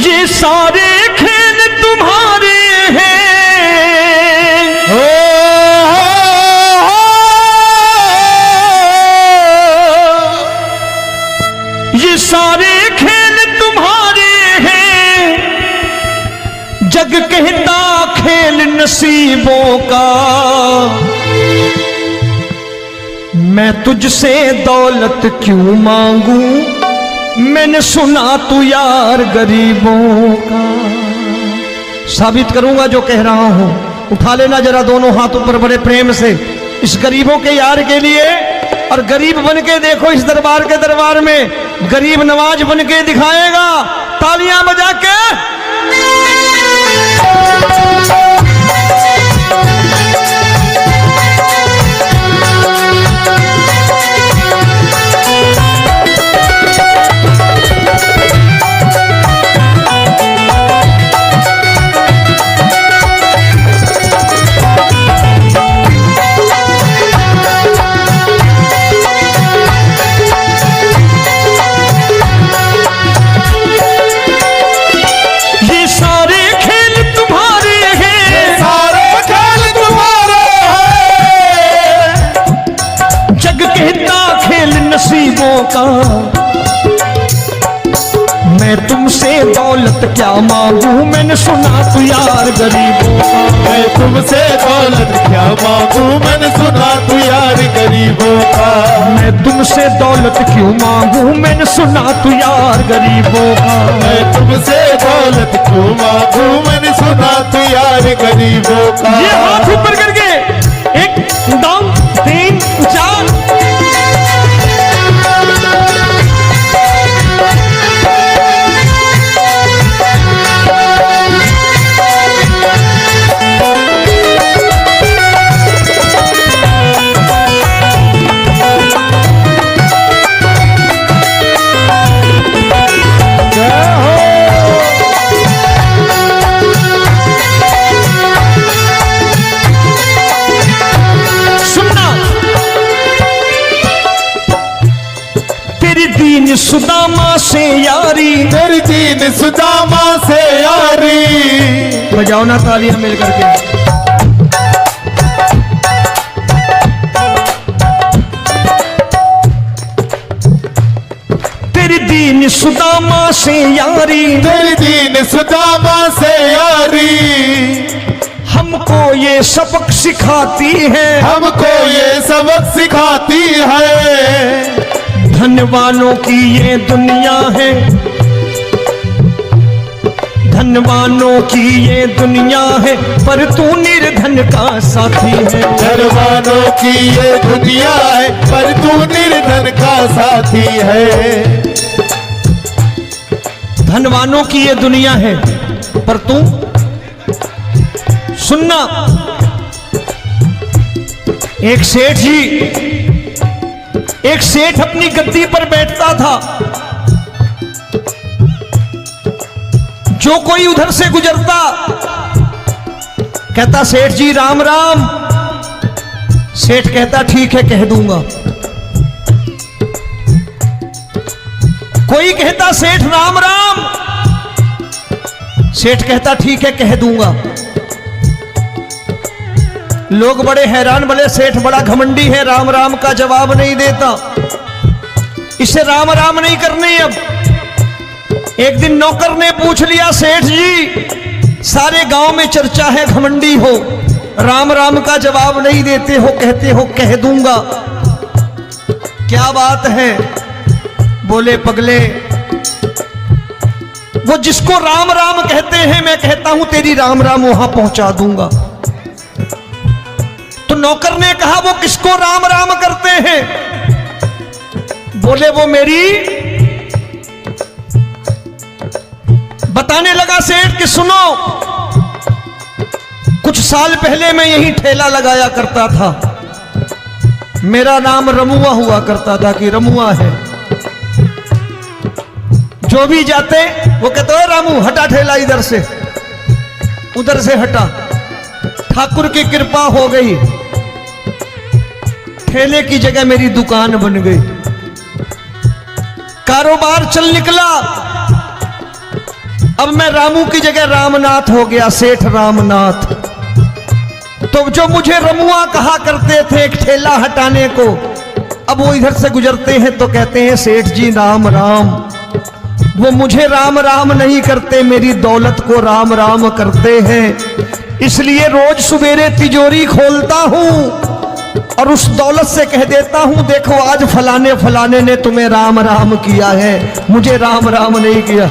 ये सारे खेल तुम्हारे हैं, ये सारे खेल तुम्हारे हैं, जग कहता खेल नसीबों का। मैं तुझसे दौलत क्यों मांगू, मैंने सुना तू यार गरीबों का। साबित करूंगा जो कह रहा हूं। उठा लेना जरा दोनों हाथ ऊपर बड़े प्रेम से इस गरीबों के यार के लिए, और गरीब बन के देखो इस दरबार के दरबार में गरीब नवाज बन के दिखाएगा, तालियां बजा के। नसीबों का मैं तुमसे दौलत क्या मांगू, मैंने सुना तू यार गरीबों का। मैं तुमसे दौलत क्या मांगू, मैंने सुना तू यार गरीबों का। मैं तुमसे दौलत क्यों मांगू, मैंने सुना तू यार गरीबों का। मैं तुमसे दौलत क्यों मांगू, मैंने सुना तू यार गरीबों का। ये हाथ ऊपर करके 1 2 3 4। सुदामा से यारी, तेरी दीन सुदामा से यारी। बजाओ ना तालियां मिल करके। तेरी दीन सुदामा से यारी, तेरी दीन सुदामा से यारी। हमको ये सबक सिखाती है, हमको ये सबक सिखाती है। धनवानों की ये दुनिया है, धनवानों की ये दुनिया है, पर तू निर्धन का साथी है। धनवानों की ये दुनिया है, पर तू निर्धन का साथी है। धनवानों की ये दुनिया है, पर तू सुनना। एक सेठ अपनी गद्दी पर बैठता था। जो कोई उधर से गुजरता कहता सेठ जी राम राम। सेठ कहता ठीक है कह दूंगा। कोई कहता सेठ राम राम। सेठ कहता ठीक है कह दूंगा। लोग बड़े हैरान, बोले सेठ बड़ा घमंडी है, राम राम का जवाब नहीं देता, इसे राम राम नहीं करने। अब एक दिन नौकर ने पूछ लिया सेठ जी सारे गांव में चर्चा है घमंडी हो, राम राम का जवाब नहीं देते हो, कहते हो कह दूंगा, क्या बात है? बोले पगले वो जिसको राम राम कहते हैं मैं कहता हूं तेरी राम राम वहां पहुंचा दूंगा। तो नौकर ने कहा वो किसको राम राम करते हैं? बोले वो मेरी। बताने लगा सेठ कि सुनो, कुछ साल पहले मैं यही ठेला लगाया करता था, मेरा नाम रमुआ हुआ करता था कि रमुआ है। जो भी जाते वो कहते हो रामू हटा ठेला इधर से, उधर से हटा। ठाकुर की कृपा हो गई, ठेले की जगह मेरी दुकान बन गई, कारोबार चल निकला। अब मैं रामू की जगह रामनाथ हो गया, सेठ रामनाथ। तो जो मुझे रमुआ कहा करते थे एक ठेला हटाने को, अब वो इधर से गुजरते हैं तो कहते हैं सेठ जी राम राम। वो मुझे राम राम नहीं करते, मेरी दौलत को राम राम करते हैं। इसलिए रोज सवेरे तिजोरी खोलता हूं और उस दौलत से कह देता हूं, देखो आज फलाने फलाने ने तुम्हें राम राम किया है, मुझे राम राम नहीं किया।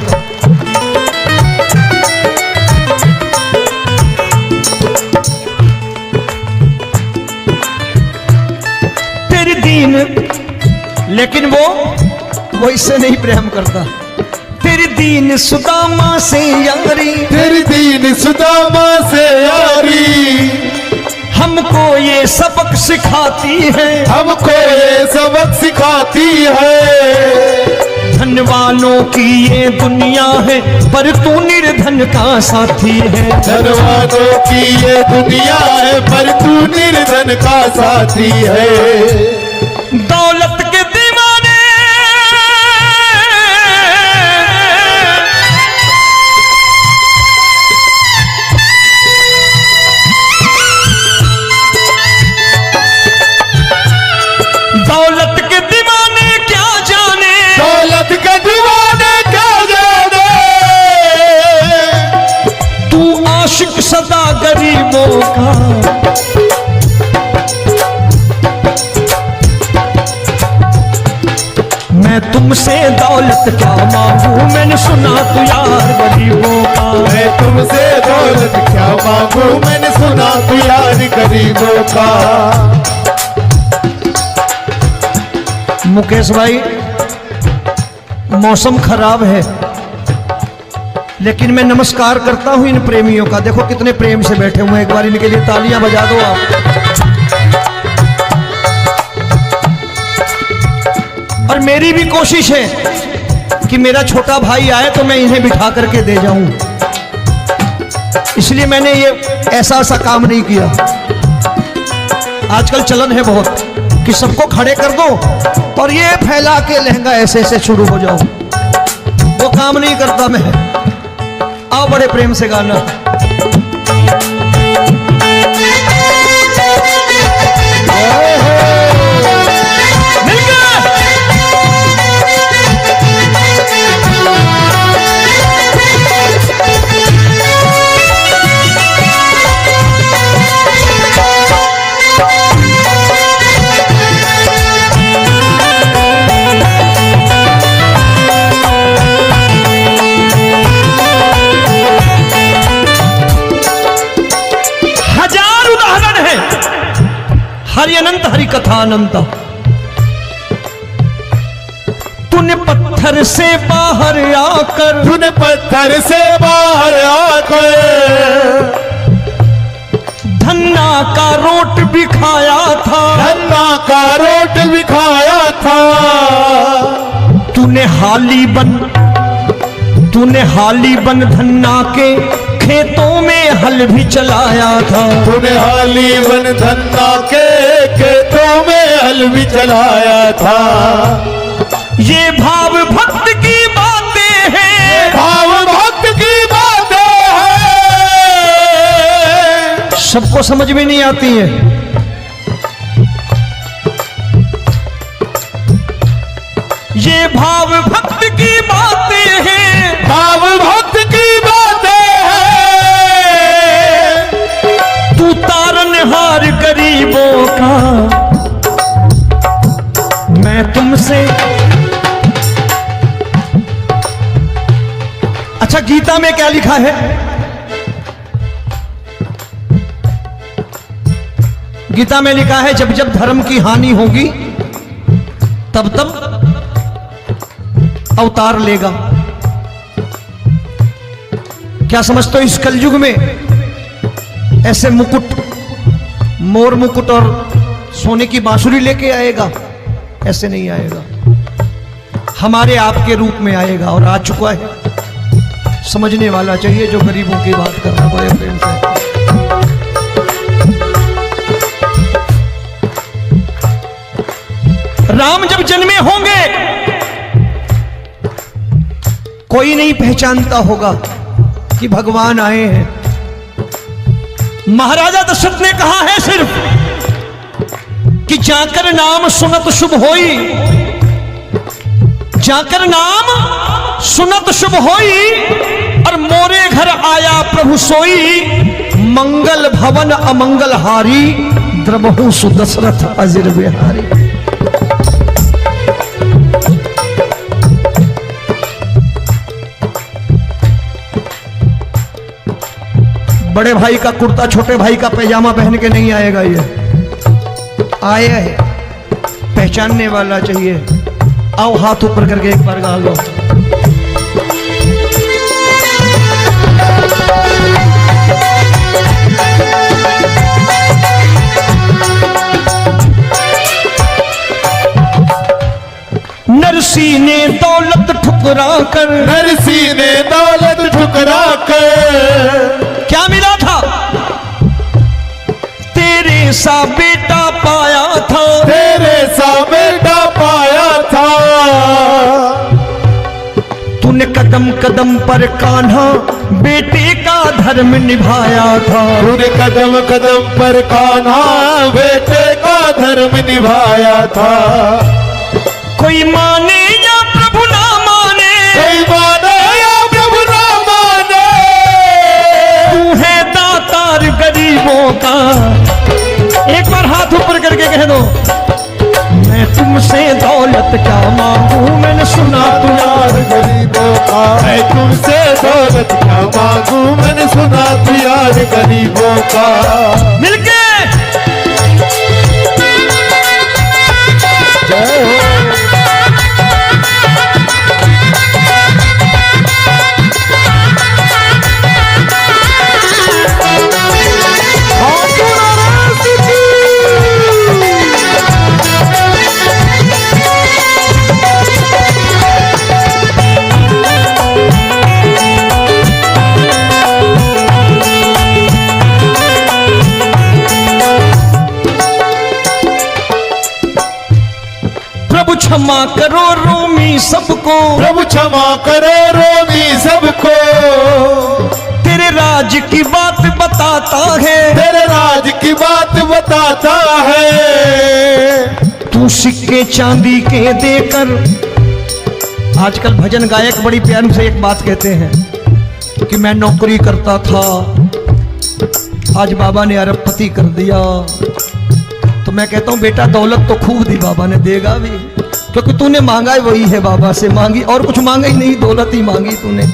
तेरी दीन, लेकिन वो इससे नहीं प्रेम करता। तेरी दीन सुदामा से यारी, तेरी दीन सुदामा से यारी, हमको ये सबक सिखाती है, हमको ये सबक सिखाती है। धन वालों की ये दुनिया है, पर तू निर्धन का साथी है। धन वालों की ये दुनिया है, पर तू निर्धन का साथी है। दौलत के दीवाने दौलत के दीवाने क्या जाने, दौलत के दीवाने क्या जाने। तू आशिक सदा गरीबों का। मैं तुमसे दौलत क्या मांगू, मैंने सुना तू यार गरीबों का। मैं तुमसे दौलत क्या मांगू, मैंने सुना तू यार गरीबों का। मुकेश भाई, मौसम खराब है, लेकिन मैं नमस्कार करता हूं इन प्रेमियों का। देखो कितने प्रेम से बैठे हुए हैं, एक बार इनके लिए तालियां बजा दो आप। और मेरी भी कोशिश है कि मेरा छोटा भाई आए तो मैं इन्हें बिठा करके दे जाऊं, इसलिए मैंने ये ऐसा काम नहीं किया। आजकल चलन है बहुत कि सबको खड़े कर दो और ये फैला के लहंगा ऐसे ऐसे शुरू हो जाओ, वो काम नहीं करता मैं। आओ बड़े प्रेम से गाना। हरि अनंत हरि कथा अनंत। तूने पत्थर से बाहर आकर, तूने पत्थर से बाहर आकर धन्ना का रोट भी खाया था, धन्ना का रोट भी खाया था। तूने हाली बन धन्ना के खेतों में हल भी चलाया था। तूने हाली बन धन्ना के खेतों में हल भी चलाया था। ये भाव भक्त की बातें हैं, भाव भक्त की बातें हैं। सबको समझ में नहीं आती है। ये भाव भक्त की बातें हैं, भाव भक्त की बातें हैं। तू तारनहार गरीबों का। मैं तुमसे, अच्छा गीता में क्या लिखा है? गीता में लिखा है जब जब धर्म की हानि होगी तब तब अवतार लेगा। क्या समझते हो इस कलयुग में ऐसे मुकुट, मोर मुकुट और सोने की बांसुरी लेके आएगा? ऐसे नहीं आएगा, हमारे आपके रूप में आएगा और आ चुका है। समझने वाला चाहिए जो गरीबों की बात कर रहा है बड़े प्रेम से। राम जब जन्मे होंगे कोई नहीं पहचानता होगा कि भगवान आए हैं। महाराजा दशरथ ने कहा है सिर्फ कि जाकर नाम सुनत शुभ होई, जाकर नाम सुनत शुभ होई, और मोरे घर आया प्रभु सोई, मंगल भवन अमंगल हारी, द्रबहु सुदशरथ अजिर बिहारी। बड़े भाई का कुर्ता छोटे भाई का पैजामा पहन के नहीं आएगा, ये आया है पहचानने वाला चाहिए। आओ हाथ ऊपर करके एक बार गा लो। नरसी ने दौलत ठुकरा कर, नरसी ने दौलत ठुकरा कर, क्या मिला था? तेरे सा बेटा पाया था, तेरे सा बेटा पाया था। तूने कदम कदम पर कान्हा बेटे का धर्म निभाया था, तूने कदम कदम पर कान्हा बेटे का धर्म निभाया था। कोई माने या प्रभु ना माने, कोई माने या प्रभु ना माने, तू है दातार गरीबों का। एक बार हाथ ऊपर करके कह दो, मैं तुमसे दौलत क्या मांगू, मैंने सुना तू यार गरीबों का। मैं तुमसे दौलत क्या मांगू, मैंने सुना तू यार गरीबों का। मिलके जय हो। प्रभु क्षमा करो रोमी सबको, प्रभु क्षमा करो रोमी सबको। तेरे राज की बात बताता है, तेरे राज की बात बताता है। तू सिक्के चांदी के देकर। आजकल भजन गायक बड़ी प्यार से एक बात कहते हैं कि मैं नौकरी करता था, आज बाबा ने अरबपति कर दिया। तो मैं कहता हूं बेटा दौलत तो खूब दी बाबा ने, देगा भी, क्योंकि तूने मांगा ही वही है, बाबा से मांगी, और कुछ मांगा ही नहीं, दौलत ही मांगी तूने।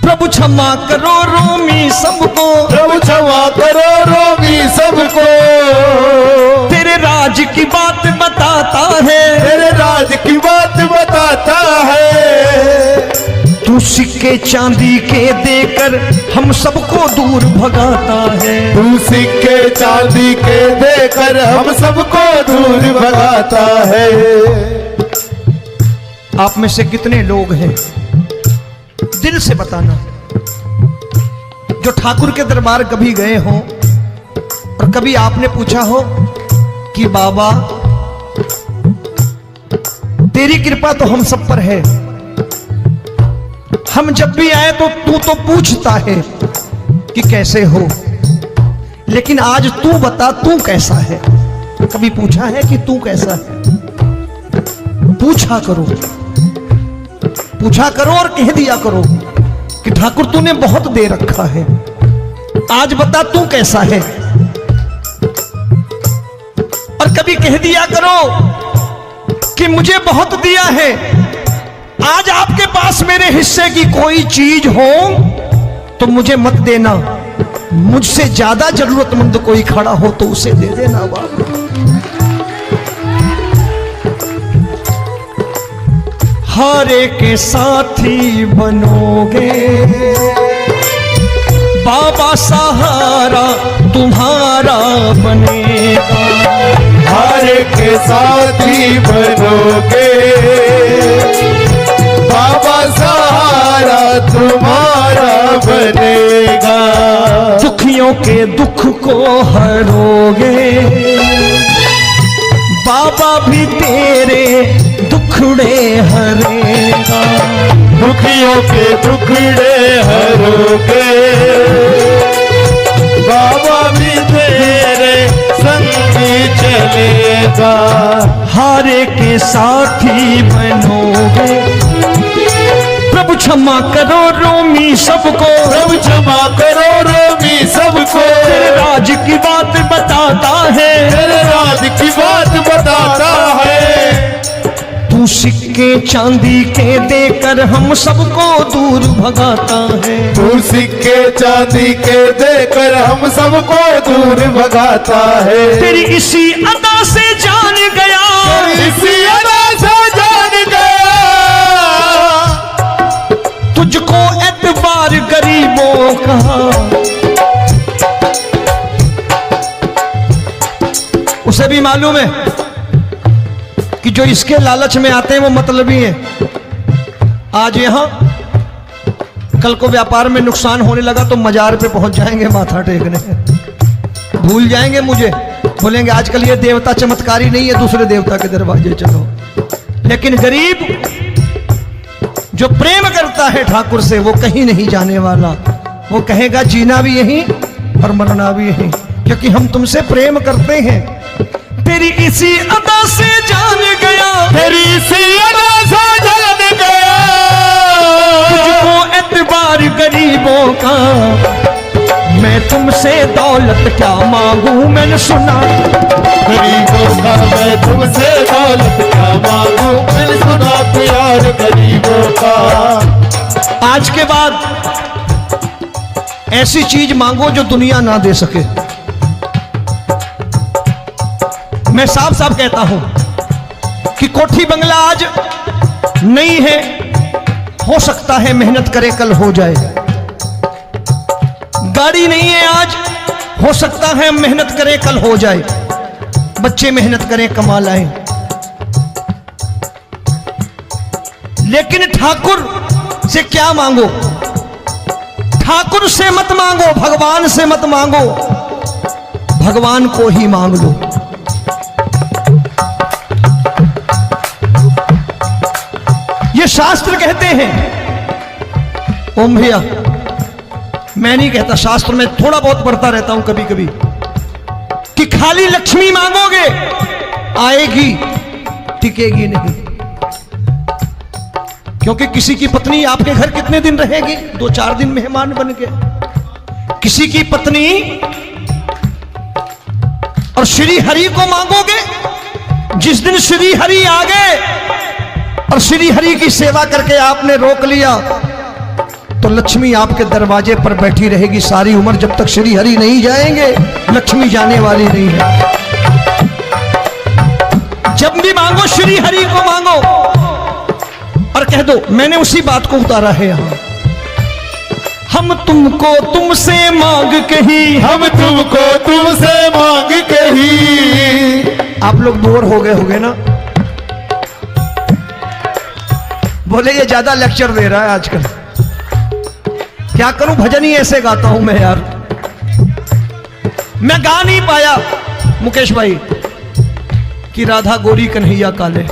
प्रभु क्षमा करो रोमी सबको, प्रभु क्षमा करो रोमी सबको। तेरे राज की बात बताता है, तेरे राज की बात बताता है। तू सिक्के चांदी के देकर हम सबको दूर भगाता है। तू सिक्के चांदी के देकर हम सबको दूर भगाता है। आप में से कितने लोग हैं, दिल से बताना, जो ठाकुर के दरबार कभी गए हो और कभी आपने पूछा हो कि बाबा तेरी कृपा तो हम सब पर है, हम जब भी आए तो तू तो पूछता है कि कैसे हो, लेकिन आज तू बता तू कैसा है। कभी पूछा है कि तू कैसा है? पूछा करो, पूछा करो और कह दिया करो कि ठाकुर तूने बहुत दे रखा है, आज बता तू कैसा है। और कभी कह दिया करो कि मुझे बहुत दिया है, आज आपके पास मेरे हिस्से की कोई चीज हो तो मुझे मत देना, मुझसे ज्यादा जरूरतमंद कोई खड़ा हो तो उसे दे देना बाबा। हारे के साथी बनोगे बाबा, सहारा तुम्हारा बनेगा। हारे के साथी बनोगे बाबा, सहारा तुम्हारा बनेगा। दुखियों के दुख को हरोगे बाबा भी तेरे दुखड़े हरेगा, दुखियों के दुखड़े हरोगे, बाबा भी तेरे संगी चलेगा। हारे के साथी बनोगे, प्रभु क्षमा करो रोमी सबको, प्रभु क्षमा करो रोमी सबको, तेरे राज की बात बताता है, तेरे राज की बात बताता है। तू सिक्के चांदी के देकर हम सबको दूर भगाता है, तू सिक्के चांदी के देकर हम सबको दूर भगाता है। तेरी इसी अदा से जान गया, इसी अदा से जान गया, तुझको एतबार गरीबों का। उसे भी मालूम है कि जो इसके लालच में आते हैं वो मतलबी हैं। आज यहां कल को व्यापार में नुकसान होने लगा तो मजार पे पहुंच जाएंगे माथा टेकने, भूल जाएंगे मुझे, बोलेंगे आजकल ये देवता चमत्कारी नहीं है, दूसरे देवता के दरवाजे चलो। लेकिन गरीब जो प्रेम करता है ठाकुर से वो कहीं नहीं जाने वाला, वो कहेगा जीना भी यहीं और मरना भी यहीं, क्योंकि हम तुमसे प्रेम करते हैं। तेरी इसी अदा से जान गया, तेरी इसी अदा से जान गया, तुझको एतबार गरीबों का। मैं तुमसे दौलत क्या मांगू, मैंने सुना गरीबों का। मैं तुमसे दौलत क्या मांगू, मैंने सुना प्यार गरीबों का। आज के बाद ऐसी चीज मांगो जो दुनिया ना दे सके। मैं साफ साफ कहता हूं कि कोठी बंगला आज नहीं है, हो सकता है मेहनत करे कल हो जाए। गाड़ी नहीं है आज, हो सकता है मेहनत करे कल हो जाए। बच्चे मेहनत करें कमा लाएं, लेकिन ठाकुर से क्या मांगो? ठाकुर से मत मांगो, भगवान से मत मांगो, भगवान को ही मांग लो। ये शास्त्र कहते हैं, ओम भैया मैं नहीं कहता, शास्त्र में थोड़ा बहुत पढ़ता रहता हूं कभी कभी, कि खाली लक्ष्मी मांगोगे आएगी, टिकेगी नहीं। क्योंकि किसी की पत्नी आपके घर कितने दिन रहेगी? 2-4 दिन मेहमान बन के। किसी की पत्नी और श्री हरि को मांगोगे, जिस दिन श्री हरि आ गए और श्री हरि की सेवा करके आपने रोक लिया तो लक्ष्मी आपके दरवाजे पर बैठी रहेगी सारी उम्र। जब तक श्री हरि नहीं जाएंगे लक्ष्मी जाने वाली नहीं है। जब भी मांगो श्री हरि को मांगो और कह दो मैंने उसी बात को उतारा है यहां। हम तुमको तुमसे मांग कही, हम तुमको तुमसे मांग कही। आप लोग बोर हो गए होंगे ना, बोले ये ज्यादा लेक्चर दे रहा है आजकल। क्या करूं, भजन ही ऐसे गाता हूं मैं यार। मैं गा नहीं पाया मुकेश भाई कि राधा गोरी कन्हैया काले।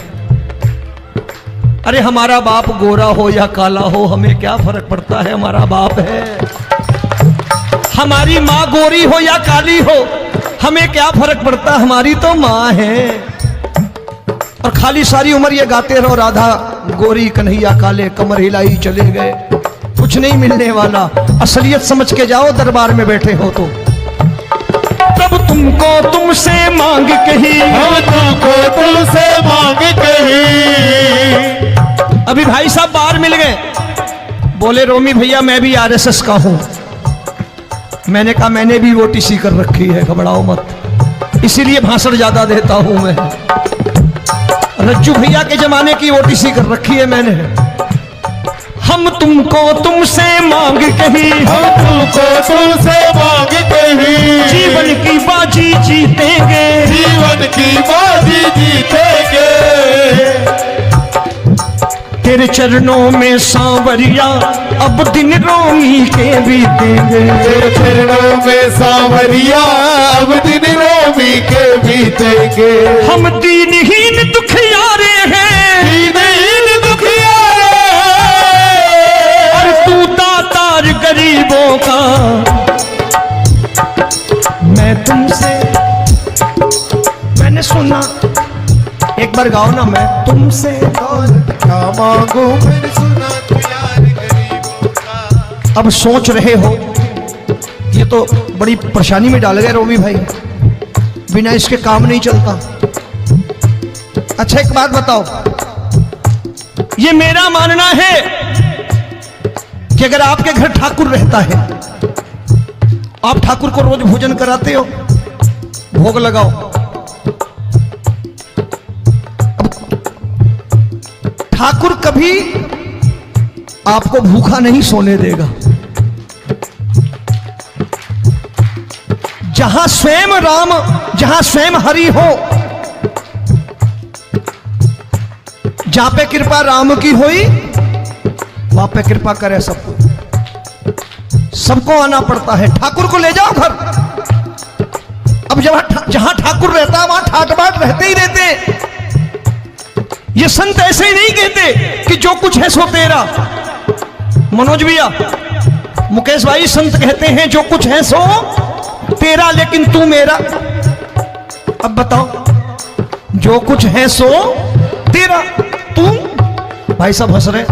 अरे हमारा बाप गोरा हो या काला हो हमें क्या फर्क पड़ता है, हमारा बाप है। हमारी माँ गोरी हो या काली हो हमें क्या फर्क पड़ता, हमारी तो माँ है। और खाली सारी उम्र ये गाते रहो राधा गोरी कन्हैया काले, कमर हिलाई चले गए, कुछ नहीं मिलने वाला। असलियत समझ के जाओ दरबार में बैठे हो तो। तब तुमको तुमसे मांग कही, हम तुमको तुमसे मांग कही। अभी भाई साहब बाहर मिल गए, बोले रोमी भैया मैं भी आरएसएस का हूं। मैंने कहा मैंने भी ओटीसी कर रखी है, घबराओ मत, इसीलिए भाषण ज्यादा देता हूं मैं। रज्जू भैया के जमाने की ओटीसी कर रखी है मैंने। हम तुमको तुमसे मांग कही, हम तुमको तुमसे मांग कही। जीवन की बाजी जीतेंगे, जीवन की बाजी जीतेंगे। तेरे चरणों में सांवरिया अब दिन रोमी के बीतेंगे। तेरे चरणों में सांवरिया अब दिन रोमी के बीतेंगे। हम दीनहीन दुखियारे हैं, एक बार गाओ ना, मैं तुमसे दौलत क्या मांगू मैंने सुना तू यार गरीबों का। अब सोच रहे हो ये तो बड़ी परेशानी में डाल गए रोमी भाई, बिना इसके काम नहीं चलता। अच्छा एक बात बताओ, ये मेरा मानना है कि अगर आपके घर ठाकुर रहता है, आप ठाकुर को रोज भोजन कराते हो, भोग लगाओ, ठाकुर कभी आपको भूखा नहीं सोने देगा। जहां स्वयं राम, जहां स्वयं हरि हो, जहां पे कृपा राम की होई वहां पे कृपा करे सबको। सबको आना पड़ता है, ठाकुर को ले जाओ घर। अब जहां ठाकुर रहता है वहां ठाट बाट रहते ही रहते। ये संत ऐसे ही नहीं कहते कि जो कुछ है सो तेरा। मनोज भैया, मुकेश भाई, संत कहते हैं जो कुछ है सो तेरा लेकिन तू मेरा। अब बताओ, जो कुछ है सो तेरा, तू। भाई साहब हंस रहे।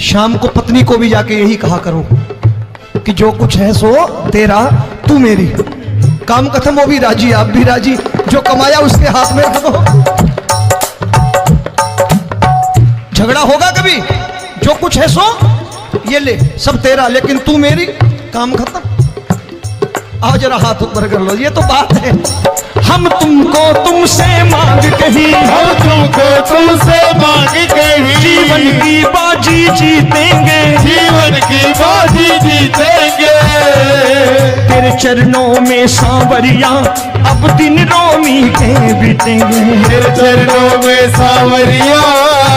शाम को पत्नी को भी जाके यही कहा करो कि जो कुछ है सो तेरा, तू मेरी। काम खत्म, वो भी राजी, आप भी राजी। जो कमाया उसके हाथ में रख दो। झगड़ा होगा कभी? जो कुछ है सो ये ले, सब तेरा लेकिन तू मेरी। काम खत्म। आओ जरा हाथ ऊपर कर लो, ये तो बात है। हम तुमको तुमसे मांग कहीं, हम तुमको तुमसे मांग कहीं, जीवन की बाजी जीतेंगे, जीवन की बाजी जीतेंगे। तेरे चरणों में सांवरिया अब दिन रोमी के बीतेंगे। तेरे चरणों में सांवरिया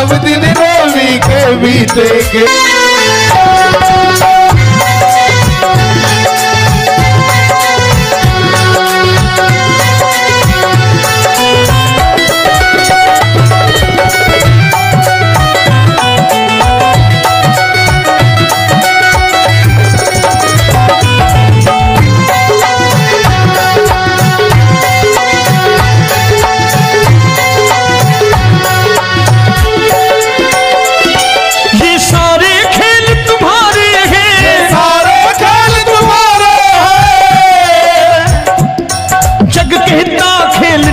अब दिन रोमी के बीतेंगे।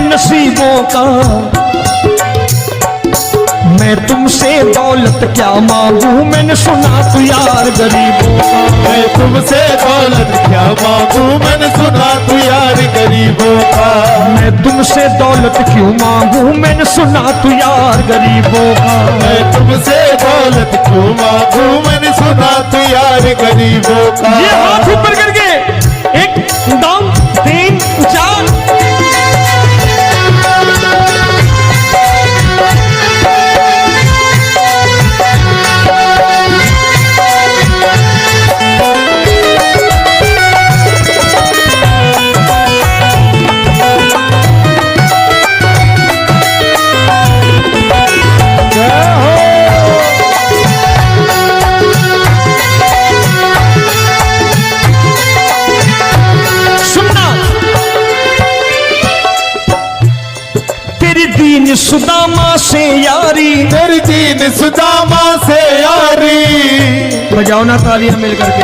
नसीबों का मैं तुमसे दौलत क्या मांगू, मैंने सुना तू यार गरीबों का। मैं तुमसे दौलत क्या मांगू, मैंने सुना तू यार गरीबों का। मैं तुमसे दौलत क्यों मांगू, मैंने सुना तू यार गरीबों का। मैं तुमसे दौलत क्यों मांगू, मैंने सुना तू यार गरीबों का। ये हाथ ऊपर करके एक दम तीन चार। दीन सुदामा से यारी, तेरी दीन सुदामा से यारी। बजाओ ना तालियां मिल करके।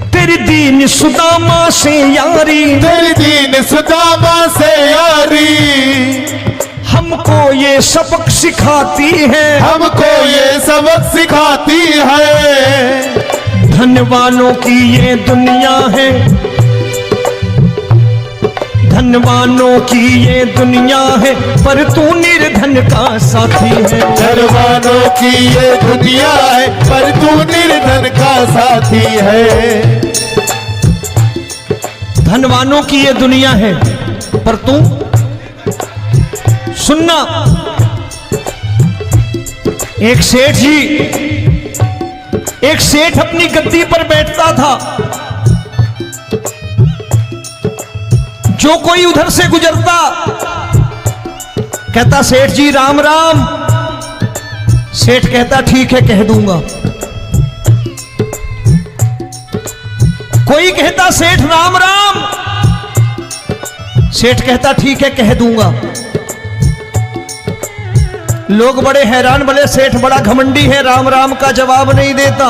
तेरी दीन सुदामा से यारी, तेरी दीन सुदामा से यारी। हमको ये सबक सिखाती है, हमको ये सबक सिखाती है। धनवानों की ये दुनिया है, धनवानों की ये दुनिया है, पर तू निर्धन का साथी है। धनवानों की ये दुनिया है, पर तू निर्धन का साथी है। धनवानों की ये दुनिया है, पर तू सुनना। एक सेठ जी, एक सेठ अपनी गद्दी पर बैठता था। जो कोई उधर से गुजरता कहता सेठ जी राम राम। सेठ कहता ठीक है कह दूंगा। कोई कहता सेठ राम राम, सेठ कहता ठीक है कह दूंगा। लोग बड़े हैरान, बोले सेठ बड़ा घमंडी है, राम राम का जवाब नहीं देता,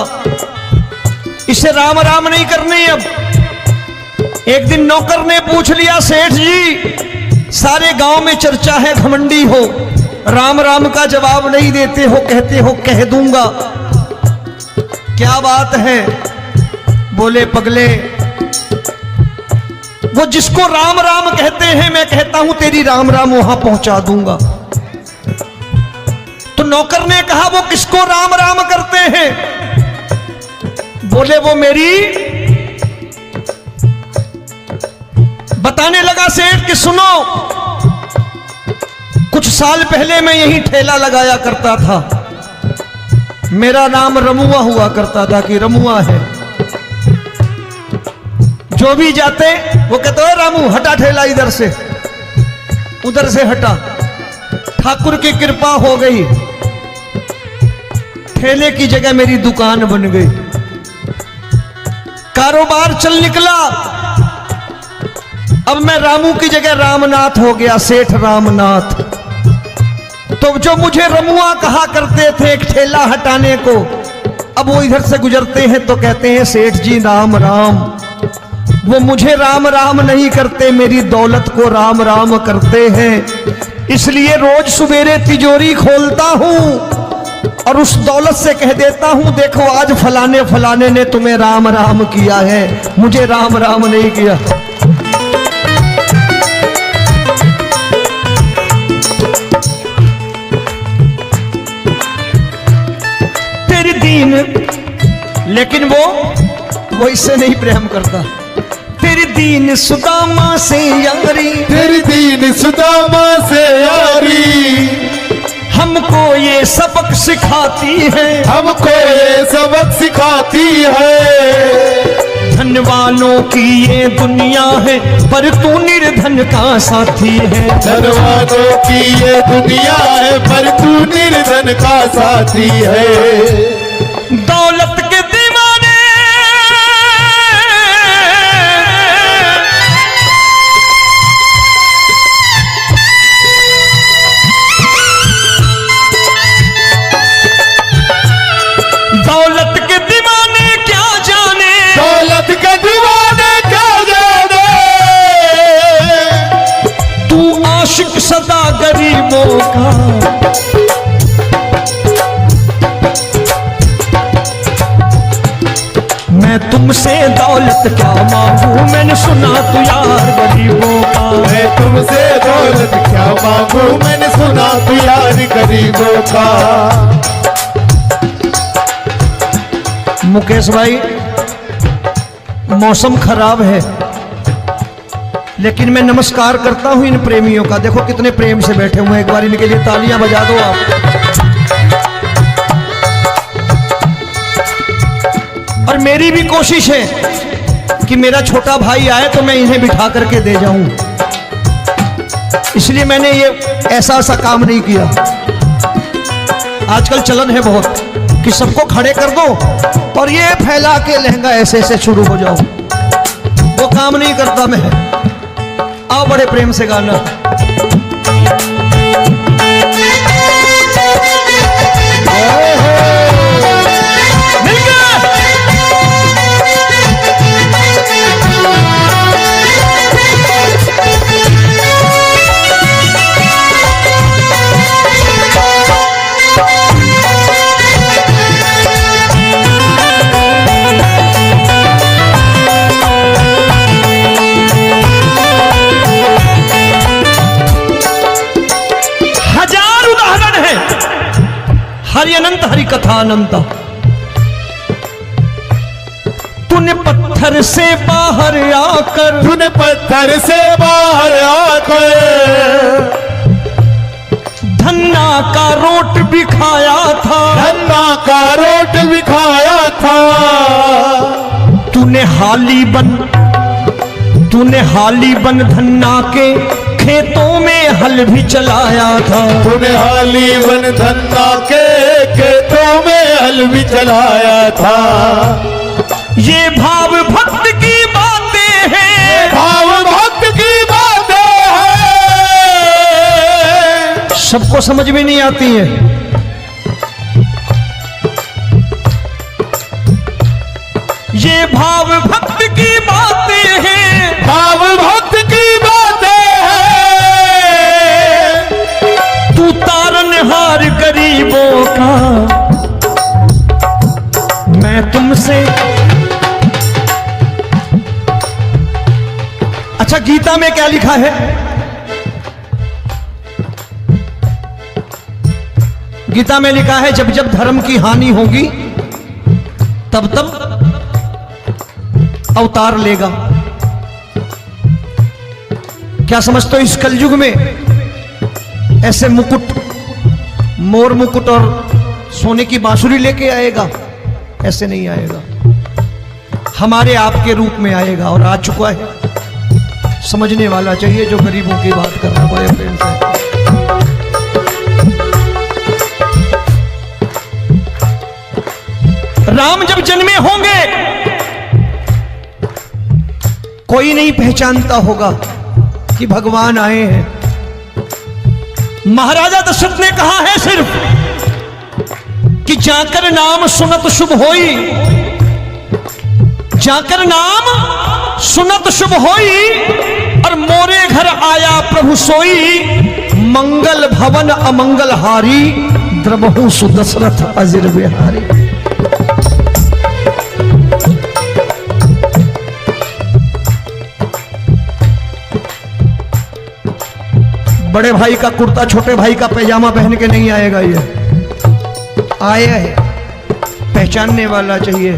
इसे राम राम नहीं करने। अब एक दिन नौकर ने पूछ लिया, सेठ जी सारे गांव में चर्चा है घमंडी हो, राम राम का जवाब नहीं देते हो, कहते हो कह दूंगा, क्या बात है? बोले पगले, वो जिसको राम राम कहते हैं मैं कहता हूं तेरी राम राम वहां पहुंचा दूंगा। तो नौकर ने कहा वो किसको राम राम करते हैं? बोले वो मेरी, बताने लगा सेठ कि सुनो, कुछ साल पहले मैं यही ठेला लगाया करता था, मेरा नाम रमुआ हुआ करता था कि रमुआ है। जो भी जाते वो कहते हो रामू हटा ठेला इधर से, उधर से हटा। ठाकुर की कृपा हो गई, ठेले की जगह मेरी दुकान बन गई, कारोबार चल निकला। अब मैं रामू की जगह रामनाथ हो गया, सेठ रामनाथ। तो जो मुझे रमुआ कहा करते थे एक ठेला हटाने को, अब वो इधर से गुजरते हैं तो कहते हैं सेठ जी राम राम। वो मुझे राम राम नहीं करते, मेरी दौलत को राम राम करते हैं। इसलिए रोज सवेरे तिजोरी खोलता हूं और उस दौलत से कह देता हूं देखो आज फलाने फलाने ने तुम्हें राम राम किया है, मुझे राम राम नहीं किया। तेरी दीन, लेकिन वो इससे नहीं प्रेम करता। तेरी दीन सुदामा से यारी, तेरी दीन सुदामा से यारी, हमको ये सबक सिखाती है, हमको ये सबक सिखाती है। धन वालों की ये दुनिया है पर तू निर्धन का साथी है। धन वालों की ये दुनिया है पर तू निर्धन का साथी है। दौलत के दीवाने दौलत के दीवाने क्या जाने, दौलत के दीवाने क्या जाने, तू आशिक सदा गरीबों का। मैं तुमसे दौलत क्या मांगू, मैंने सुना तू यार गरीबों का। मैं तुमसे दौलत क्या मांगू, मैंने सुना तू यार गरीबों का। मुकेश भाई मौसम खराब है, लेकिन मैं नमस्कार करता हूं इन प्रेमियों का। देखो कितने प्रेम से बैठे हुए हैं, एक बार इनके लिए तालियां बजा दो आप। और मेरी भी कोशिश है कि मेरा छोटा भाई आए तो मैं इन्हें बिठा करके दे जाऊं, इसलिए मैंने ये ऐसा काम नहीं किया। आजकल चलन है बहुत कि सबको खड़े कर दो और ये फैला के लहंगा ऐसे ऐसे शुरू हो जाओ, वो काम नहीं करता मैं। आओ बड़े प्रेम से गाना। हरि अनंत हरि कथा अनंत। तूने पत्थर से बाहर आकर, तूने पत्थर से बाहर आकर धन्ना का रोट भी खाया था, धन्ना का रोट भी खाया था। तूने हाली बन धन्ना के खेतों में हल भी चलाया था। तूने हाली बन धन्ना के खेतों में हल भी चलाया था। ये भाव भक्ति की बातें हैं, भाव भक्त की बातें हैं, सबको समझ में नहीं आती है। ये भाव भक्त की बातें हैं, भाव भक्त की बातें हैं, तू तारनहार गरीबों का, मैं तुमसे। अच्छा, गीता में क्या लिखा है? गीता में लिखा है जब जब धर्म की हानि होगी तब तब अवतार लेगा। क्या समझते हो, इस कलयुग में ऐसे मुकुट, मोर मुकुट और सोने की बांसुरी लेके आएगा? ऐसे नहीं आएगा, हमारे आपके रूप में आएगा और आ चुका है। समझने वाला चाहिए जो गरीबों की बात करना पड़े प्रेम से। राम जब जन्मे होंगे कोई नहीं पहचानता होगा कि भगवान आए हैं। महाराजा दशरथ ने कहा है सिर्फ कि जाकर नाम सुनत शुभ होई, जाकर नाम सुनत शुभ होई, और मोरे घर आया प्रभु सोई, मंगल भवन अमंगल हारी, द्रबहु सुदशरथ अजिर बिहारी। बड़े भाई का कुर्ता छोटे भाई का पैजामा पहन के नहीं आएगा, ये आया है, पहचानने वाला चाहिए।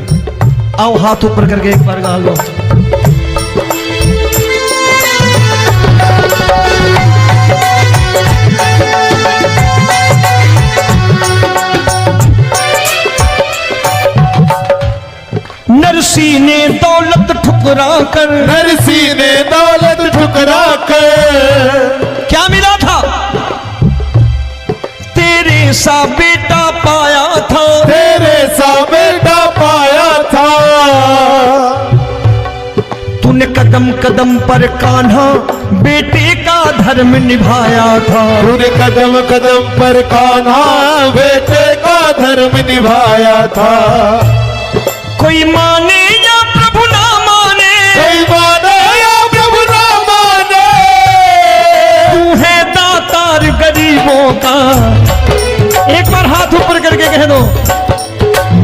आओ हाथ ऊपर करके एक बार गा लो। नरसी ने दौलत ठुकरा कर, नरसी ने दौलत ठुकरा कर, क्या मिला था? तेरे सा बेटा पाया था, तेरे सा बेटा पाया था, तूने कदम कदम पर कान्हा बेटे का धर्म निभाया था, तूने कदम कदम पर कान्हा बेटे का धर्म निभाया था। कोई माने या प्रभु ना माने, कोई माने या प्रभु ना माने, तू है दातार गरीबों का। एक बार हाथ ऊपर करके कह दो,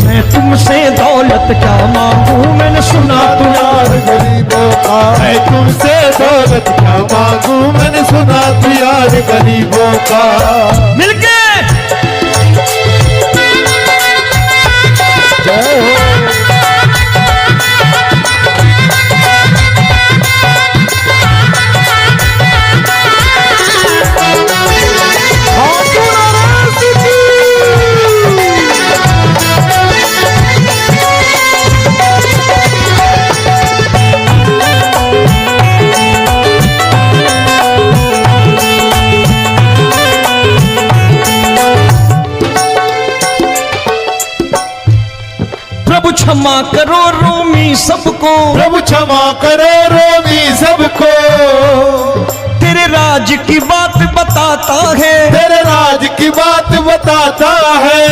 मैं तुमसे दौलत क्या मांगू, मैंने सुना तू यार गरीबों का। मैं तुमसे दौलत क्या मांगू, मैंने सुना तू यार गरीबों का। मिलके जय हो। प्रभु क्षमा करो रोमी सबको, प्रभु क्षमा करो रोमी सबको, तेरे राज की बात बताता है, तेरे राज की बात बताता है।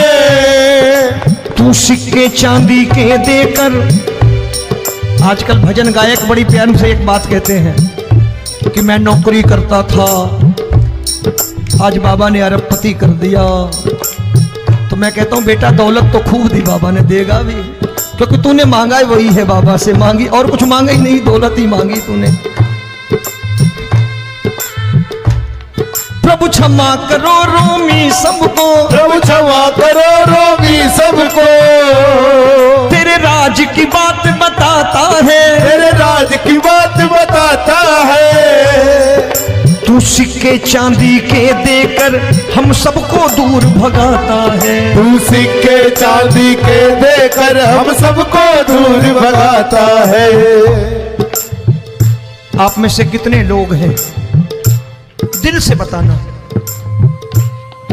तू सिक्के चांदी के देकर, आजकल भजन गायक बड़ी प्यार से एक बात कहते हैं कि मैं नौकरी करता था, आज बाबा ने अरबपति कर दिया। तो मैं कहता हूं बेटा दौलत तो खूब दी बाबा ने, देगा भी, क्योंकि तूने मांगा वही है, बाबा से मांगी, और कुछ मांगा ही नहीं, दौलत ही मांगी तूने। प्रभु क्षमा करो रोमी सबको, प्रभु क्षमा करो रोमी सबको, तेरे राज की बात बताता है, तेरे राज की बात बताता है। तू सिक्के चांदी के देकर हम सबको दूर भगाता है, तू सिक्के चांदी के देकर हम सबको दूर भगाता है। आप में से कितने लोग हैं, दिल से बताना,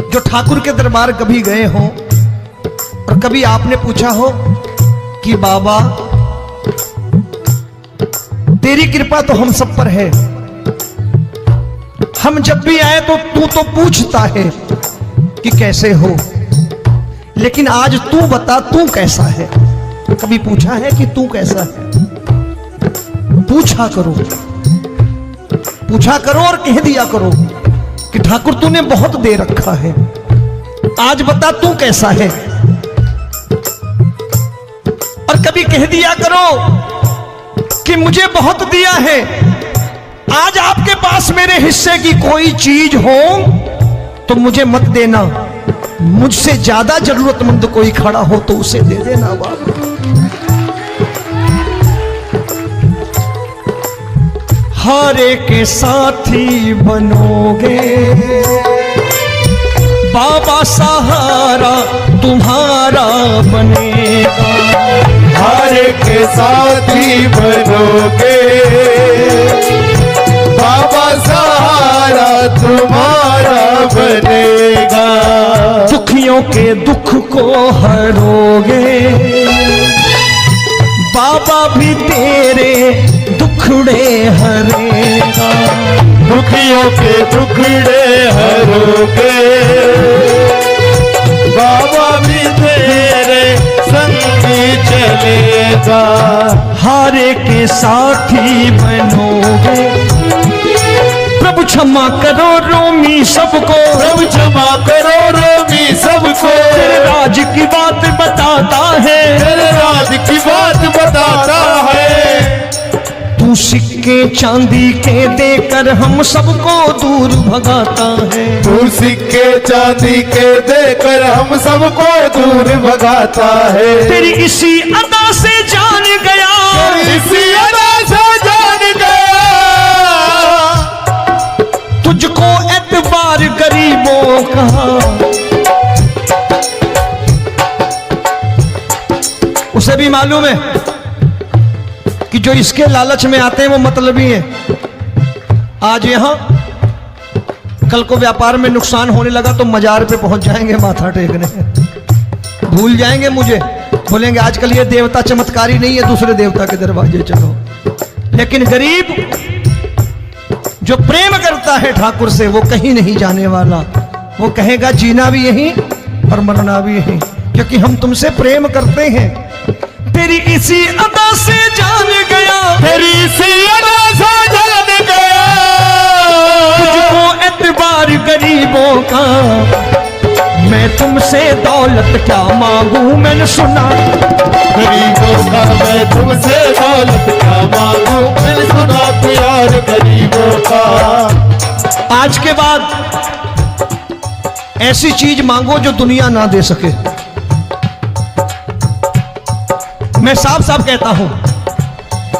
जो ठाकुर के दरबार कभी गए हो और कभी आपने पूछा हो कि बाबा तेरी कृपा तो हम सब पर है। हम जब भी आए तो तू तो पूछता है कि कैसे हो, लेकिन आज तू बता तू कैसा है। कभी पूछा है कि तू कैसा है? पूछा करो और कह दिया करो कि ठाकुर तूने बहुत दे रखा है, आज बता तू कैसा है। और कभी कह दिया करो कि मुझे बहुत दिया है, आज आपके पास मेरे हिस्से की कोई चीज हो तो मुझे मत देना, मुझसे ज्यादा जरूरतमंद कोई खड़ा हो तो उसे दे देना बाबा। हारे के साथी बनोगे बाबा, सहारा तुम्हारा बनेगा। हारे के साथी बनोगे बाबा, सहारा तुम्हारा बनेगा। दुखियों के दुख को हरोगे बाबा, भी तेरे दुखड़े हरेगा। दुखियों के दुखड़े हरोगे बाबा, भी तेरे संगी चलेगा। हारे के साथी बनोगे प्रभु, क्षमा करो रोमी सबको, प्रभु क्षमा करो रोमी सबको। तेरे राज की बात बताता है, तेरे राज की बात बताता है। तू सिक्के चांदी के देकर हम सबको दूर भगाता है। तू सिक्के चांदी के देकर हम सबको दूर भगाता है। तेरी इसी अदा से जान गया, तेरी इसी अदा से जान गया। तुझको एतबार गरीबों का, उसे भी मालूम है कि जो इसके लालच में आते हैं वो मतलबी हैं। आज यहां कल को व्यापार में नुकसान होने लगा तो मजार पे पहुंच जाएंगे माथा टेकने, भूल जाएंगे मुझे, बोलेंगे आजकल ये देवता चमत्कारी नहीं है, दूसरे देवता के दरवाजे चलो। लेकिन गरीब जो प्रेम करता है ठाकुर से वो कहीं नहीं जाने वाला, वो कहेगा जीना भी यहीं और मरना भी यहीं, क्योंकि हम तुमसे प्रेम करते हैं। तेरी इसी अदा से जान गया, तेरी इसी अदा से जान गया। तुझको एतबार गरीबों का, मैं तुमसे दौलत क्या मांगू, मैंने सुना गरीबों का मैं तुमसे दौलत क्या मांगू, मैंने सुना प्यार गरीबों का। आज के बाद ऐसी चीज मांगो जो दुनिया ना दे सके। मैं साफ साफ कहता हूं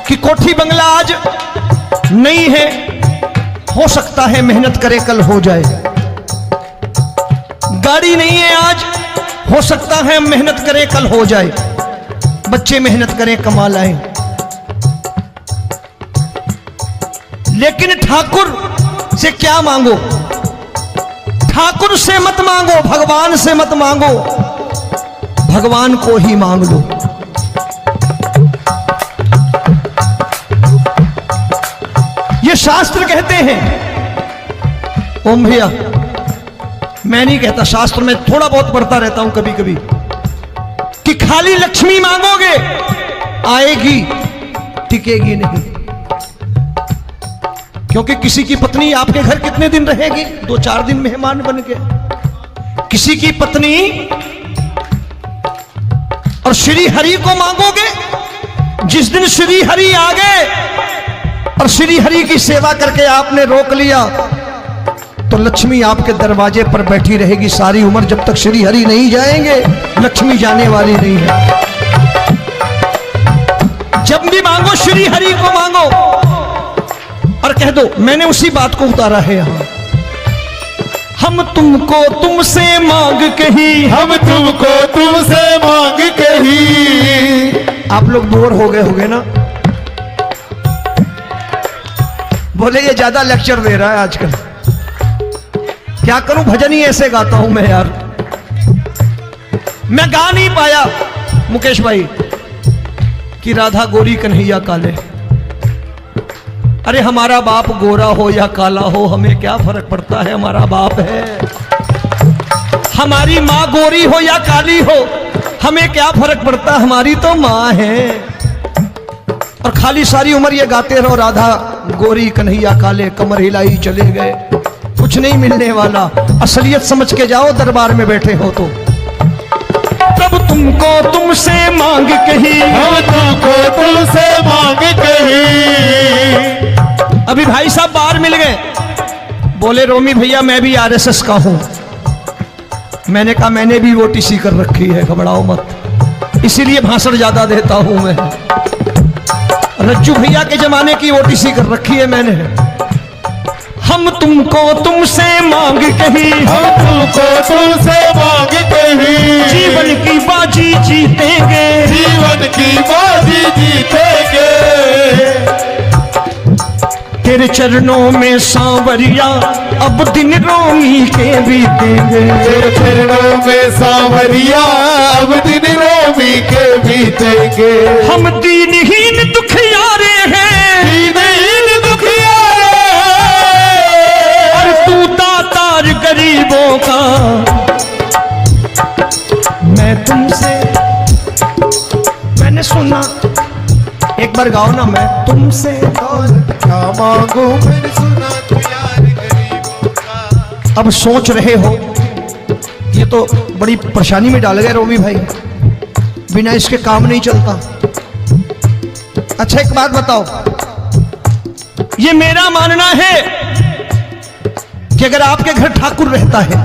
कि कोठी बंगला आज नहीं है, हो सकता है मेहनत करे कल हो जाए। गाड़ी नहीं है आज, हो सकता है मेहनत करे कल हो जाए। बच्चे मेहनत करें कमा लाएं, लेकिन ठाकुर से क्या मांगो? ठाकुर से मत मांगो, भगवान से मत मांगो, भगवान को ही मांग लो। ये शास्त्र कहते हैं, ओम भैया मैं नहीं कहता, शास्त्र में थोड़ा बहुत पढ़ता रहता हूं कभी कभी, कि खाली लक्ष्मी मांगोगे आएगी, टिकेगी नहीं। क्योंकि किसी की पत्नी आपके घर कितने दिन रहेगी? 2-4 दिन मेहमान बन के। किसी की पत्नी और श्री हरि को मांगोगे, जिस दिन श्री हरि आ गए और श्री हरि की सेवा करके आपने रोक लिया तो लक्ष्मी आपके दरवाजे पर बैठी रहेगी सारी उम्र, जब तक श्री हरि नहीं जाएंगे लक्ष्मी जाने वाली नहीं है। जब भी मांगो श्री हरि को मांगो और कह दो मैंने उसी बात को उतारा है यहां, हम तुमको तुमसे मांग कही, हम तुमको तुमसे मांग कही। आप लोग बोर हो गए होंगे ना, बोले ये ज्यादा लेक्चर दे रहा है आजकल। क्या करूं, भजन ही ऐसे गाता हूं मैं यार। मैं गा नहीं पाया मुकेश भाई कि राधा गोरी कन्हैया काले, अरे हमारा बाप गोरा हो या काला हो, हमें क्या फर्क पड़ता है, हमारा बाप है। हमारी माँ गोरी हो या काली हो, हमें क्या फर्क पड़ता, हमारी तो माँ है। और खाली सारी उम्र ये गाते रहो, राधा गोरी कन्हैया काले, कमर हिलाई चले गए, कुछ नहीं मिलने वाला। असलियत समझ के जाओ, दरबार में बैठे हो तो। तब तुमको तुमसे मांग कही, हम तुमको तुमसे मांग कही। अभी भाई साहब बाहर मिल गए, बोले रोमी भैया मैं भी आरएसएस का हूं। मैंने कहा मैंने भी ओटीसी कर रखी है, घबराओ मत, इसीलिए भाषण ज्यादा देता हूं मैं। रज्जू भैया के जमाने की ओटीसी कर रखी है मैंने। हम तुमको तुमसे मांग कही, हम तुमको तुमसे मांग कही। जीवन की बाजी जीतेंगे, जीवन की बाजी जीतेंगे। तेरे चरणों में सांवरिया अब दिन रोमी के बीतेंगे। तेरे चरणों में सांवरिया अब दिन रोमी के बीतेंगे। हम दीनहीन दुखियारे हैं, दीनहीन दुखियारे, और तू दातार गरीबों का। मैं तुमसे, मैंने सुना, एक बार गाओ ना, मैं तुमसे दौलत क्या मांगू, मैंने सुना तू यार गरीबों का। अब सोच रहे हो, ये तो बड़ी परेशानी में डाल गए रोमी भाई, बिना इसके काम नहीं चलता। अच्छा एक बात बताओ, ये मेरा मानना है कि अगर आपके घर ठाकुर रहता है,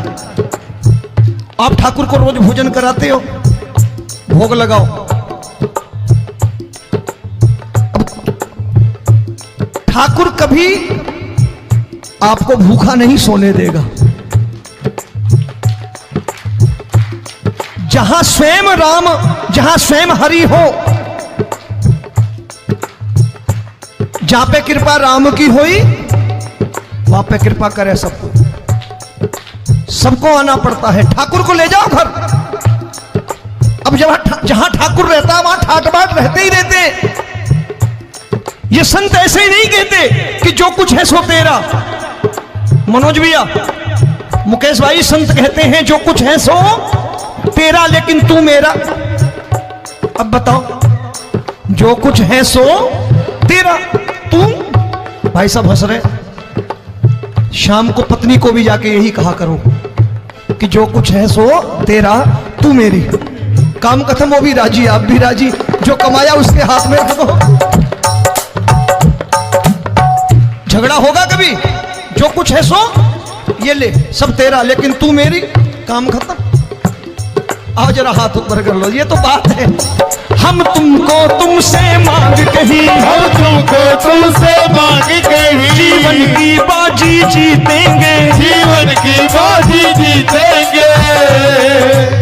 आप ठाकुर को रोज भोजन कराते हो, भोग लगाओ, ठाकुर कभी आपको भूखा नहीं सोने देगा। जहां स्वयं राम, जहां स्वयं हरि हो, जहां पे कृपा राम की हुई, वहां पे कृपा करे सबको। सबको आना पड़ता है, ठाकुर को ले जाओ घर। अब जहां ठाकुर रहता है वहां ठाट बाट रहते ही रहते। ये संत ऐसे ही नहीं कहते कि जो कुछ है सो तेरा। मनोज भैया, मुकेश भाई, संत कहते हैं जो कुछ है सो तेरा, लेकिन तू मेरा। अब बताओ, जो कुछ है सो तेरा, तू। भाई साहब हंस रहे। शाम को पत्नी को भी जाके यही कहा करो कि जो कुछ है सो तेरा, तू मेरी। काम खत्म, वो भी राजी, आप भी राजी, जो कमाया उसके हाथ में रख दो। झगड़ा होगा कभी, जो कुछ है सो ये ले, सब तेरा, लेकिन तू मेरी, काम खत्म। आओ जरा हाथ ऊपर कर लो, ये तो बात है। हम तुमको तुमसे मांग कही, हम तुमको तुमसे मांग कही। जीवन की बाजी जीतेंगे, जीवन की बाजी जीतेंगे।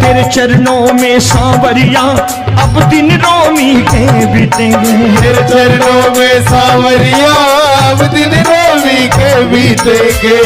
तेरे चरणों में सांवरिया अब दिन रोमी के बीतेंगे। तेरे चरणों में सांवरिया अब दिन रोमी के बीतेंगे।